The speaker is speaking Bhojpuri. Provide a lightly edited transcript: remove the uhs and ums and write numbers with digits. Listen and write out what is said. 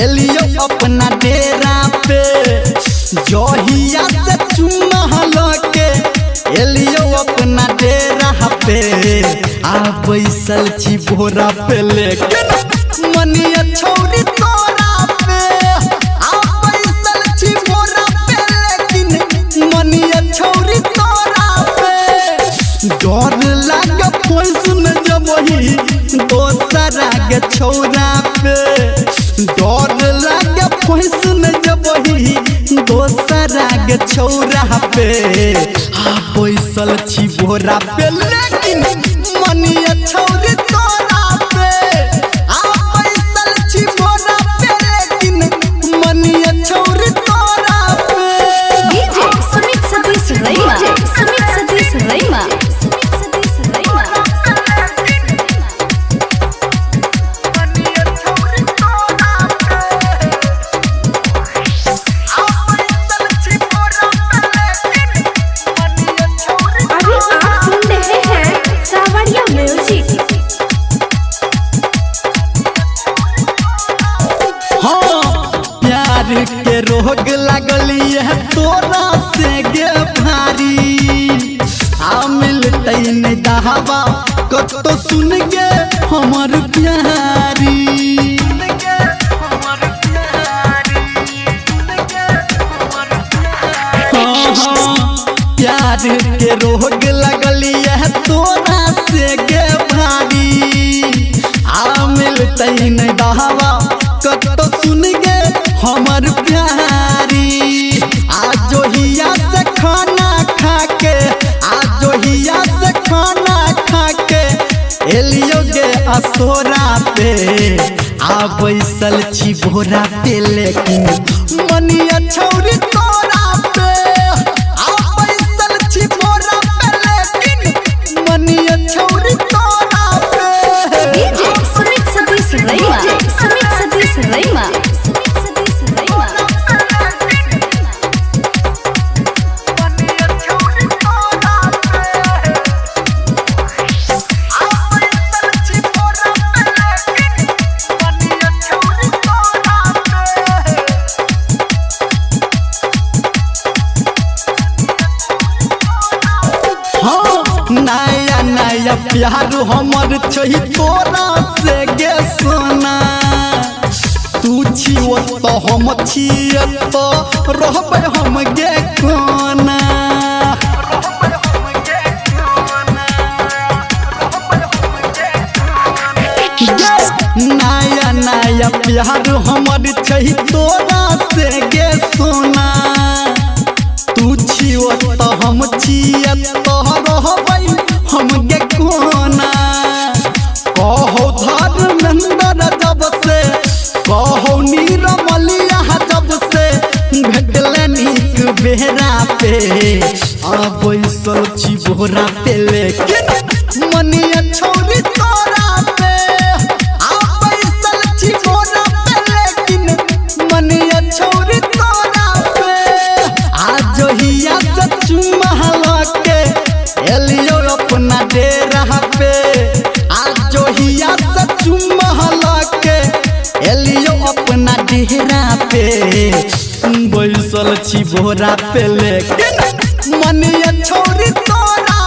एलियो अपना डेरा पे जहिया से चुम्मा लके एलियो अपना डेरा पे आ बैसल छी बोरा पे लेकिन मनिया छौरी तोरा पे आ बैसल छी बोरा पे लेकिन मनिया छौरी तोरा पे डर लागे कोई सुन जबही दोसरा के छौरा पे डर लागे कोई सुन जबही दोसरा के छौरा पे आ बैसल छी बोरा पे लेकिन मनिया छौरी तोरा पे आ बैसल छी बोरा पे लेकिन मनिया छौरी तोरा पे डीजे सुमित सतीश रैमा सुमित सतीश रैमा के रोग लगली है तोरा से गे भारी आ मिलते नहीं दहवा कतो सुन गे हमर प्यारी प्यार के रोग लगली है तोरा से गे भारी आ मिलते नहीं दहवा कतो सुन गे हमर प्यारी आज जोहिया से खाना खाके आज जोहिया से खाना खाके एलियो गे असोरा पे आ बैसल छी बोरा पे लेकिन मनिया छौरी तोरा पे आ बैसल छी बोरा पे लेकिन मनिया छौरी तोरा पे डीजे सुमित सतीश रैमा सुमित सतीश रैमा नया नया प्यार हमर छही तोरा से गे सोना तू छियो तो हम छिए तो रहबे हम गे कोना नया नया प्यार हमर छही तोरा से गे सोना तू छियो तो हम छिए तो रहबे हम गे कोना कहो धर्मेंद्र जब से कहो नीरमलिया जब से भेटले नीक बेहरा पे आ बैसल छी बोरा पे लेकिन मनिया छौरी तोरा पे आ बैसल छी बोरा पे लेकिन मनिया छौरी तोरा पे आ जोहिया से चुम्मा लके एलियो अपना डेरा पे आज जोहिया से चुम्मा लके एलियो अपना डेरा पे बैसल छी बोरा पे लेकिन मनिया छौरी तोरा